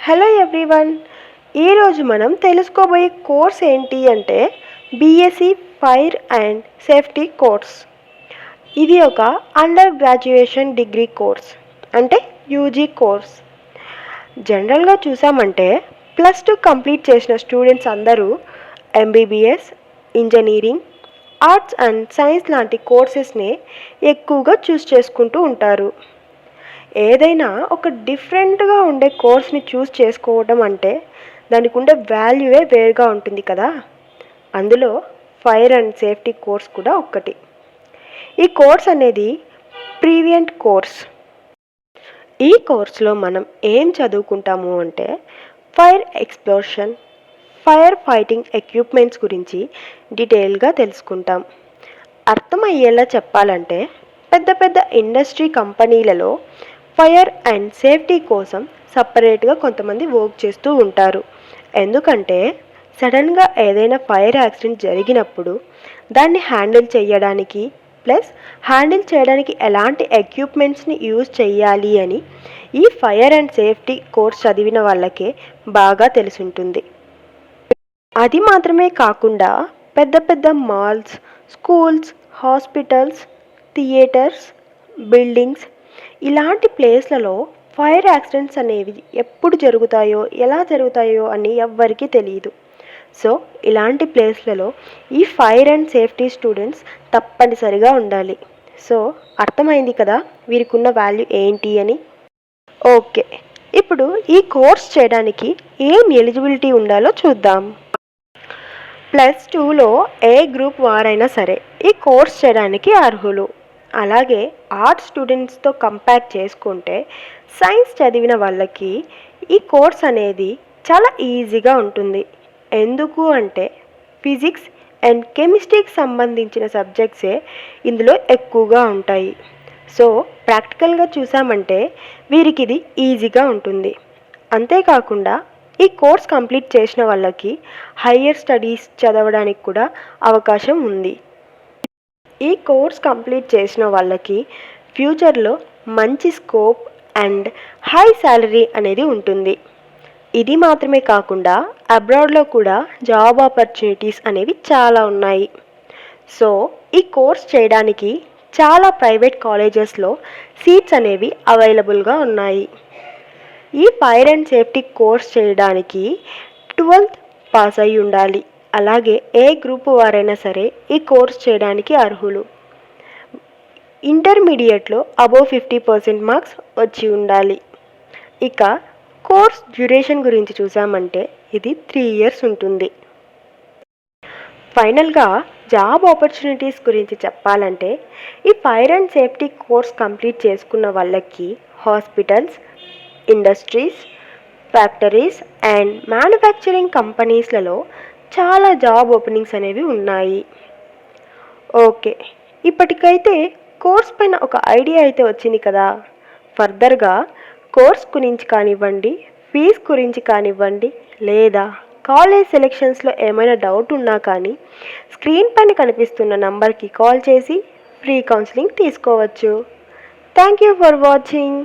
Hello everyone. ఈరోజు మనం తెలుసుకోబోయే కోర్స్ ఏంటి అంటే BSc fire and safety course. ఇది ఒక అండర్ గ్రాడ్యుయేషన్ డిగ్రీ కోర్స్ అంటే యూజీ కోర్స్. జనరల్గా చూసామంటే +2 కంప్లీట్ చేసిన స్టూడెంట్స్ అందరూ MBBS, engineering, arts and science లాంటి కోర్సెస్ని ఎక్కువగా చూస్ చేసుకుంటూ ఉంటారు. ఏదైనా ఒక డిఫరెంట్గా ఉండే కోర్స్ని చూస్ చేసుకోవడం అంటే దానికి ఉండే వాల్యూవే వేరుగా ఉంటుంది కదా. అందులో ఫైర్ అండ్ సేఫ్టీ కోర్స్ కూడా ఒక్కటి. ఈ కోర్స్ అనేది ప్రీవియంట్ కోర్స్. ఈ కోర్స్లో మనం ఏం చదువుకుంటాము అంటే fire explosion, fire fighting equipments గురించి డీటెయిల్గా తెలుసుకుంటాం. అర్థమయ్యేలా చెప్పాలంటే పెద్ద పెద్ద ఇండస్ట్రీ కంపెనీలలో ఫైర్ అండ్ సేఫ్టీ కోసం సపరేట్గా కొంతమంది వర్క్ చేస్తూ ఉంటారు. ఎందుకంటే సడన్గా ఏదైనా ఫైర్ యాక్సిడెంట్ జరిగినప్పుడు దాన్ని హ్యాండిల్ చేయడానికి హ్యాండిల్ చేయడానికి ఎలాంటి ఎక్విప్మెంట్స్ని యూజ్ చేయాలి అని ఈ ఫైర్ అండ్ సేఫ్టీ కోర్స్ చదివిన వాళ్ళకే బాగా తెలిసుంటుంది. అది మాత్రమే కాకుండా పెద్ద పెద్ద malls, schools, hospitals, theatres, buildings ఇలాంటి ప్లేస్లలో ఫైర్ యాక్సిడెంట్స్ అనేవి ఎప్పుడు జరుగుతాయో, ఎలా జరుగుతాయో అని ఎవ్వరికీ తెలియదు. సో ఇలాంటి ప్లేస్లలో ఈ ఫైర్ అండ్ సేఫ్టీ స్టూడెంట్స్ తప్పనిసరిగా ఉండాలి. సో అర్థమైంది కదా వీరికి ఉన్న వాల్యూ ఏంటి అని. ఓకే, ఇప్పుడు ఈ కోర్స్ చేయడానికి ఏం ఎలిజిబిలిటీ ఉండాలో చూద్దాం. +2లో ఏ గ్రూప్ వారైనా సరే ఈ కోర్స్ చేయడానికి అర్హులు. అలాగే ఆర్ట్స్ స్టూడెంట్స్తో కంపేర్ చేసుకుంటే సైన్స్ చదివిన వాళ్ళకి ఈ కోర్స్ అనేది చాలా ఈజీగా ఉంటుంది. ఎందుకు అంటే ఫిజిక్స్ అండ్ కెమిస్ట్రీకి సంబంధించిన సబ్జెక్ట్సే ఇందులో ఎక్కువగా ఉంటాయి. సో ప్రాక్టికల్గా చూసామంటే వీరికి ఇది ఈజీగా ఉంటుంది. అంతేకాకుండా ఈ కోర్స్ కంప్లీట్ చేసిన వాళ్ళకి హయ్యర్ స్టడీస్ చదవడానికి కూడా అవకాశం ఉంది. ఈ కోర్స్ కంప్లీట్ చేసిన వాళ్ళకి ఫ్యూచర్లో మంచి స్కోప్ అండ్ హై శాలరీ అనేది ఉంటుంది. ఇది మాత్రమే కాకుండా అబ్రాడ్లో కూడా జాబ్ ఆపర్చునిటీస్ అనేవి చాలా ఉన్నాయి. సో ఈ కోర్స్ చేయడానికి చాలా ప్రైవేట్ కాలేజెస్లో సీట్స్ అనేవి అవైలబుల్గా ఉన్నాయి. ఈ ఫైర్ అండ్ సేఫ్టీ కోర్స్ చేయడానికి 12th పాస్ అయి ఉండాలి. అలాగే ఏ గ్రూప్ వారైనా సరే ఈ కోర్స్ చేయడానికి అర్హులు. ఇంటర్మీడియట్లో అబోవ్ 50% మార్క్స్ వచ్చి ఉండాలి. ఇక కోర్స్ డ్యూరేషన్ గురించి చూసామంటే ఇది 3 years ఉంటుంది. ఫైనల్గా జాబ్ ఆపర్చునిటీస్ గురించి చెప్పాలంటే ఈ fire and safety course complete చేసుకున్న వాళ్ళకి hospitals, industries, factories and manufacturing కంపెనీస్లలో చాలా జాబ్ ఓపెనింగ్స్ అనేవి ఉన్నాయి. ఓకే, ఇప్పటికైతే కోర్స్ పైన ఒక ఐడియా అయితే వచ్చింది కదా. ఫర్దర్గా కోర్స్ గురించి కానివ్వండి, ఫీజ్ గురించి కానివ్వండి, లేదా కాలేజ్ సెలెక్షన్స్లో ఏమైనా డౌట్ ఉన్నా కానీ స్క్రీన్ పైన కనిపిస్తున్న నంబర్కి కాల్ చేసి ఫ్రీ కౌన్సిలింగ్ తీసుకోవచ్చు. Thank you for watching.